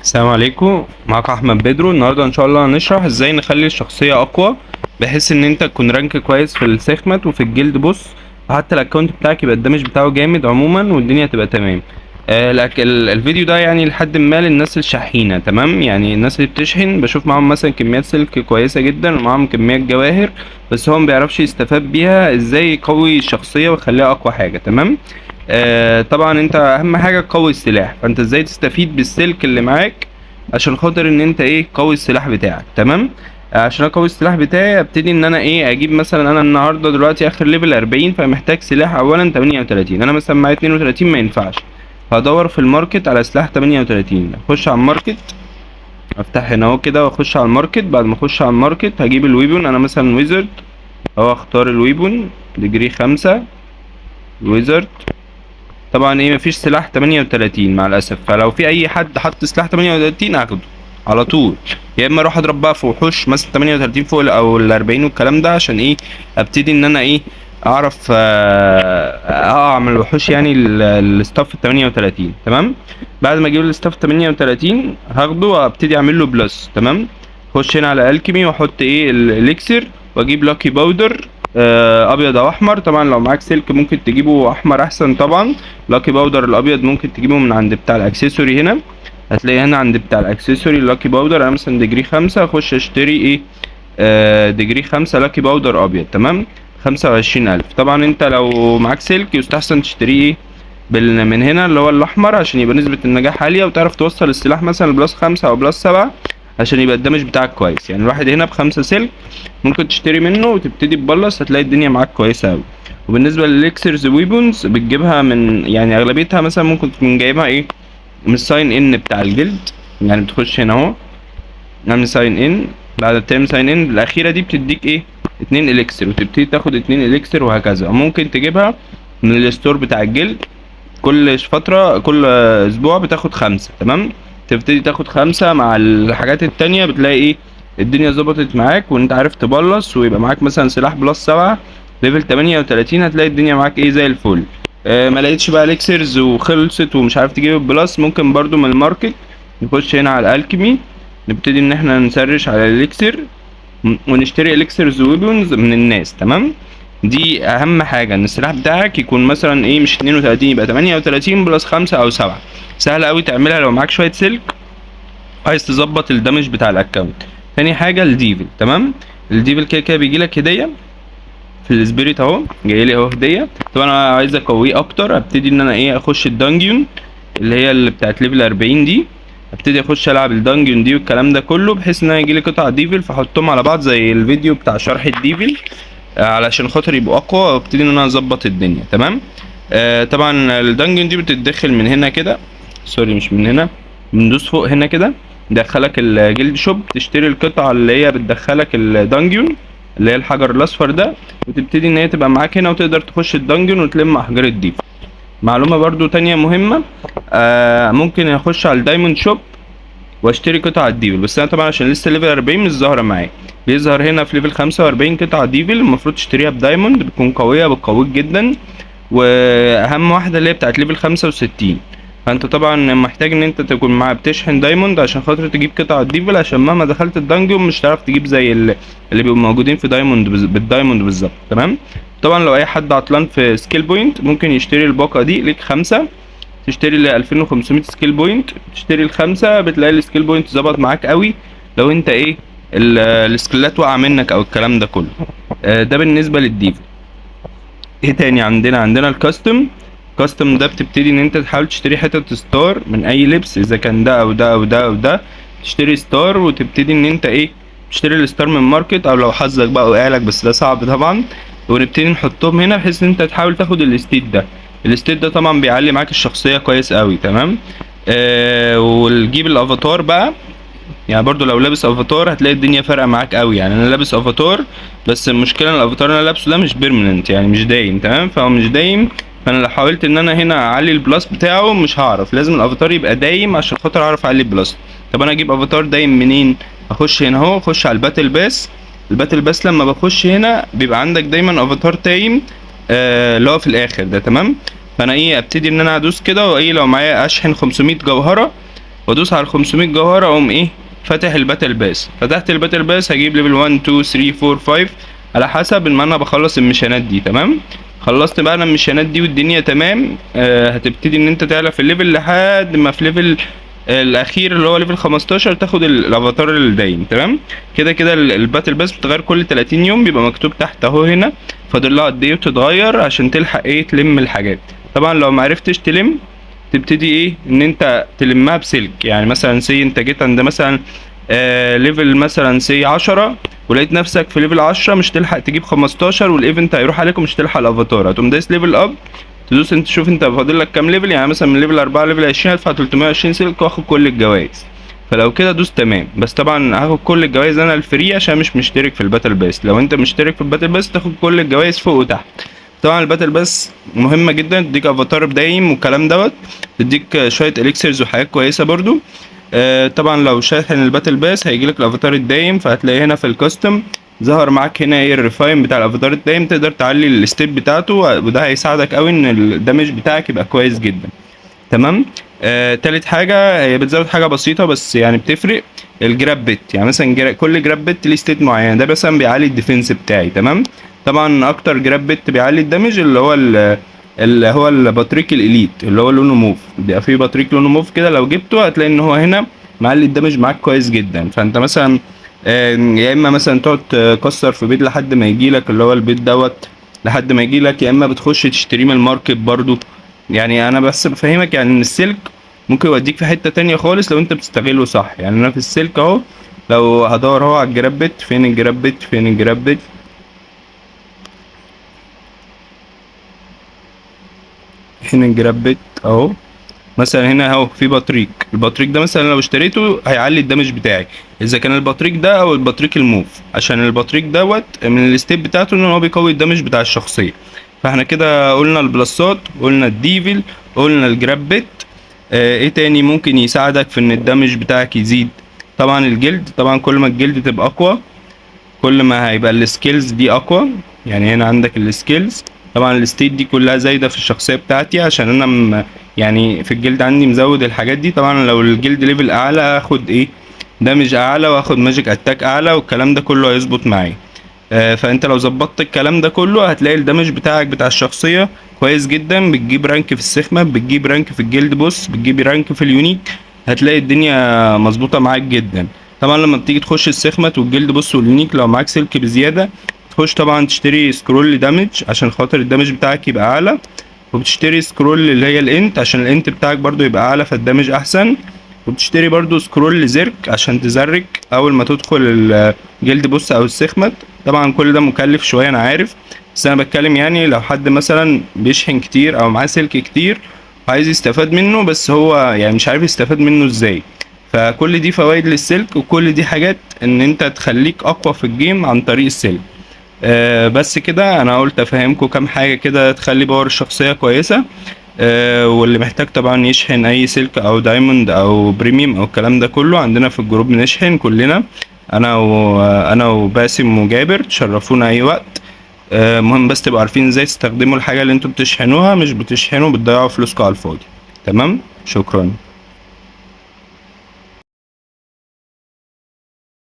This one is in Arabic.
السلام عليكم، معاك احمد بدرو. النهارده ان شاء الله هنشرح ازاي نخلي الشخصيه اقوى، بحيث ان انت تكون رانك كويس في السيخمت وفي الجلد. بص، حتى الاكونت بتاعك يبقى الدمج بتاعه جامد عموما والدنيا تبقى تمام. الفيديو ده يعني لحد ما للناس الشحينه، تمام؟ يعني الناس اللي بتشحن بشوف معاهم مثلا كميات سلك كويسه جدا ومعاهم كميات جواهر، بس هو مبيعرفش يستفاد بيها ازاي يقوي الشخصيه ويخليها اقوى حاجه. تمام؟ طبعا انت اهم حاجه تقوي السلاح، فانت ازاي تستفيد بالسلك اللي معاك عشان خاطر ان انت ايه قوي السلاح بتاعك. تمام؟ عشان اقوي السلاح بتاعي ابتدي ان انا ايه اجيب مثلا، انا النهارده دلوقتي اخر ليفل 40، فمحتاج سلاح اولا 38. انا مثلا معايا 32 ما ينفعش، هدور في الماركت على سلاح 38. اخش على الماركت، افتح هنا اهو كده واخش على الماركت. بعد ما اخش على الماركت هجيب الويبون، انا مثلا ويزرد اهو، اختار الويبون ديجري 5 ويزرد. طبعا ايه مفيش سلاح 38 مع الاسف، فلو في اي حد حط سلاح 38 هاخده على طول، يا اما اروح اضرب بقى في وحوش مثلا 38 فوق او ال 40 والكلام ده، عشان ايه ابتدي ان انا ايه اعرف اعمل وحوش يعني الستاف 38. تمام؟ بعد ما اجيب الستاف 38 هاخده وابتدي اعمل له بلس. تمام؟ اخش هنا على الكيمي واحط ايه الاليكسير واجيب لاكي باودر ابيض او احمر. طبعا لو معاك سلك ممكن تجيبه احمر احسن طبعا. لاكي باودر الابيض ممكن تجيبه من عند بتاع الاكسسوري، هنا هتلاقي هنا عند بتاع الاكسسوري اللاكي باودر. انا مثلا ديجري 5 اخش اشتري ايه ديجري 5 لاكي باودر ابيض. تمام؟ 25,000. طبعا انت لو معاك سلك يستحسن تشتريه ايه من هنا اللي هو الاحمر، عشان يبقى نسبة النجاح عالية وتعرف توصل السلاح مثلا بلس 5 او بلس 7، عشان يبقى الدمج بتاعك كويس. يعني الواحد هنا ب5 سلك ممكن تشتري منه وتبتدي تبلص، هتلاقي الدنيا معاك كويسة اوي. وبالنسبة للإليكسيرز ويبونز بتجيبها من، يعني أغلبيتها مثلا ممكن تكون جايبها ايه من الساين ان بتاع الجلد. يعني بتخش هنا اهو، نعمل ساين ان. بعد الترم ساين ان الأخيرة دي بتديك ايه 2 إليكسير، وتبتدي تاخد 2 إليكسير وهكذا. وممكن تجيبها من الستور بتاع الجلد، كل فترة كل أسبوع بتاخد 5. تمام؟ تبتدي تاخد 5 مع الحاجات التانية، بتلاقي ايه الدنيا ظبطت معاك وانت عارف تبلص، ويبقى معاك مثلا سلاح بلس 7 ليفل 38، هتلاقي الدنيا معاك ايه زي الفل. ما لقيتش بقى اليكسيرز وخلصت ومش عارف تجيب البلس، ممكن برضو من الماركت نخش هنا على الالكيمي، نبتدي ان احنا نسرش على الاليكسير ونشتري اليكسيرز ويبونز من الناس. تمام؟ دي اهم حاجه، ان السلاح بتاعك يكون مثلا ايه مش 32 يبقى 38 بلس 5 او 7. سهل قوي تعملها لو معاك شويه سلك عايز تظبط الدمج بتاع الاكونت. تاني حاجه الديفل. تمام؟ الديفل كده كده بيجي لك هديه في السبيريت اهو، جاي لي اهو هديه. طب انا عايز اقويه اكتر، ابتدي ان انا ايه اخش الدنجيون اللي هي اللي بتاعت ليفل 40 دي، ابتدي اخش العب الدنجيون دي والكلام ده كله، بحيث ان انا يجي لي قطع ديفل فاحطهم على بعض زي الفيديو بتاع شرح الديفل، علشان خاطر يبقوا اقوى، وابتدي ان انا اظبط الدنيا. تمام؟ طبعا الدنجن دي بتتدخل من هنا كده، سوري مش من هنا، بندوس فوق هنا كده دخلك الجلد شوب، تشتري القطعه اللي هي بتدخلك الدنجن اللي هي الحجر الاصفر ده، وتبتدي ان هي تبقى معاك هنا وتقدر تخش الدنجن وتلم احجار الديف. معلومه برضو تانية مهمه، ممكن اخش على الدايموند شوب واشتري قطع الديفل، بس انا طبعا عشان لسه ليفل 40 مش ظاهره معايا. بيظهر هنا في ليفل 45 قطعه ديفل المفروض تشتريها بدايموند، بتكون قويه بتقويك جدا، واهم واحده اللي هي بتاعت ليفل 65. فانت طبعا محتاج ان انت تكون معاه بتشحن دايموند عشان خاطر تجيب قطع الديفل، عشان مهما دخلت الدنجون مش هتعرف تجيب زي اللي بيبقوا موجودين في دايموند بالدايموند بالظبط. تمام؟ طبعا لو اي حد عطلان في سكيل بوينت ممكن يشتري الباقه دي ليك 5، تشتري ال 2500 سكيل بوينت، تشتري الخمسه بتلاقي السكيل بوينت ظبط معاك قوي لو انت ايه السكيلات واقعه منك او الكلام ده كله. ده بالنسبه للديفل. ايه تاني عندنا الكاستم. الكاستم ده بتبتدي ان انت تحاول تشتري حتت ستار من اي لبس، اذا كان ده او ده او ده او ده، تشتري ستار وتبتدي ان انت ايه تشتري الستار من ماركت، او لو حظك بقى وقعلك بس ده صعب طبعا، ونبتدي نحطهم هنا بحيث ان انت تحاول تاخد الاستيت ده. الاستيت ده طبعا بيعلي معاك الشخصيه كويس قوي. تمام؟ وتجيب الافاتار بقى، يعني برضو لو لابس افاتار هتلاقي الدنيا فارقه معاك قوي. يعني انا لابس افاتار، بس المشكله ان الافاتار اللي انا لابسه ده مش بيرمننت، يعني مش دايم. تمام؟ فهو مش دايم، فانا لو حاولت ان انا هنا اعلي البلاس بتاعه مش هعرف، لازم الافاتار يبقى دايم عشان خاطر اعرف اعلي البلاس. طب انا اجيب افاتار دايم منين؟ اخش هنا اهو، اخش على الباتل باس. الباتل باس لما بخش هنا بيبقى عندك دايما افاتار تايم اللي هو في الاخر ده. تمام؟ فانا ايه ابتدي ان انا ادوس كده، وايه لو معايا اشحن 500 جوهره وادوس على ال 500 جوهره، اقوم ايه فاتح الباتل باس. فتحت الباتل باس هجيب ليفل 1 2 3 4 5 على حسب ما انا بخلص المشانات دي. تمام، خلصت بقى انا المشانات دي والدنيا تمام. هتبتدي ان انت تعلى في الليفل لحد ما في ليفل الاخير اللي هو ليفل 15 تاخد الافاتار الدايم. تمام، كده كده الباتل باس بتتغير كل 30 يوم، بيبقى مكتوب تحت اهو هنا فاضل لها قد ايه وتتغير عشان تلحق ايه تلم الحاجات. طبعا لو معرفتش تلم تبتدي ايه ان انت تلمها بسلك. يعني مثلا سي انت جيت عند مثلا ليفل مثلا سي 10 ولقيت نفسك في ليفل 10 مش تلحق تجيب 15 والايفنت هيروح عليكم مش تلحق الافاتار، هتقوم دايس ليفل اب تدوس انت تشوف انت فاضل لك كام ليفل. يعني مثلا من ليفل 4 ليفل 20 هدفع 320 سلك واخد كل الجوائز. فلو كده دوس تمام. بس طبعا هاخد كل الجوائز انا الفري عشان مش مشترك في الباتل باس. لو انت مشترك في الباتل باس تاخد كل الجوائز فوق وتحت. طبعا الباتل باس مهمه جدا، تديك افاتار دايم والكلام دوت، تديك شويه اليكسيرز وحاجات كويسه برضو. طبعا لو شاحن الباتل باس هيجيلك الافاتار الدايم، فهتلاقي هنا في الكاستم ظهر معاك هنا ايه الريفاين بتاع الافاتار الدايم، تقدر تعلي الستيب بتاعته وده هيساعدك قوي ان الدمج بتاعك يبقى كويس جدا. تمام. تالت حاجة هي بتزود حاجة بسيطة بس يعني بتفرق، الجراب بت. يعني مثلا كل جراب بت ليه ستيت معينة، ده مثلا بيعلي الديفنس بتاعي. تمام، طبعا اكتر جراب بت بيعلي الدمج اللي هو البطريق الاليت اللي هو لونه موف، بيبقى فيه بطريق لونه موف كده، لو جبته هتلاقي ان هو هنا معلي الدمج معاك كويس جدا. فانت مثلا يا اما مثلا تقعد تكسر في بيت لحد ما يجيلك اللي هو البيت دوت لحد ما يجيلك، يا اما بتخش تشتريه من الماركت برضو. يعني انا بس بفهمك يعني ان السلك ممكن يوديك في حتة تانية خالص لو انت بتستغله صح. يعني انا في السلك اهو لو هدور اهو على الجراب بت، فين الجراب بت فين الجراب بت فين الجراب بت اهو. مثلا هنا اهو في بطريق، البطريق ده مثلا لو اشتريته هيعلي الدمج بتاعي اذا كان البطريق ده او البطريق الموف، عشان البطريق دوت من الستيب بتاعته ان هو بيقوي الدمج بتاع الشخصيه. فاحنا كده قلنا البلصات، قلنا الديفل، قلنا الجراب بت. ايه تاني ممكن يساعدك في ان الدمج بتاعك يزيد؟ طبعا الجلد، طبعا كل ما الجلد تبقى اقوى كل ما هيبقى السكيلز دي اقوى. يعني هنا عندك السكيلز، طبعا الستيت دي كلها زايده في الشخصيه بتاعتي عشان انا يعني في الجلد عندي مزود الحاجات دي. طبعا لو الجلد ليفل اعلى هاخد ايه دامج اعلى واخد ماجيك اتاك اعلى والكلام ده كله هيظبط معايا. فانت لو ظبطت الكلام ده كله هتلاقي الدمج بتاعك بتاع الشخصيه كويس جدا، بتجيب رانك في السخمه، بتجيب رانك في الجلد بوس، بتجيب رانك في اليونيك، هتلاقي الدنيا مظبوطه معاك جدا. طبعا لما بتيجي تخش السخمت والجلد بوس واليونيك لو معاك سلك بزياده تخش طبعا تشتري سكرول دامج عشان خاطر الدمج بتاعك يبقى اعلى، وبتشتري سكرول اللي هي الانت عشان الانت بتاعك برضو يبقى اعلى فالدمج احسن، وبتشتري برضو سكرول زرك عشان تزرك اول ما تدخل الجلد بوس او السخمت. طبعا كل ده مكلف شويه انا عارف، بس انا بتكلم يعني لو حد مثلا بيشحن كتير او معاه سلك كتير وعايز يستفاد منه بس هو يعني مش عارف يستفاد منه ازاي، فكل دي فوائد للسلك وكل دي حاجات ان انت تخليك اقوى في الجيم عن طريق السلك. بس كده انا قلت افهمكم كام حاجه كده تخلي باور الشخصيه كويسه. واللي محتاج طبعا يشحن اي سلك او دايموند او بريميوم او الكلام ده كله عندنا في الجروب بنشحن كلنا، انا وباسم وجابر، تشرفونا اي وقت. مهم بس تبقوا عارفين ازاي تستخدموا الحاجه اللي انتوا بتشحنوها، مش بتشحنوا بتضيعوا فلوسكم على الفاضي. تمام، شكرا.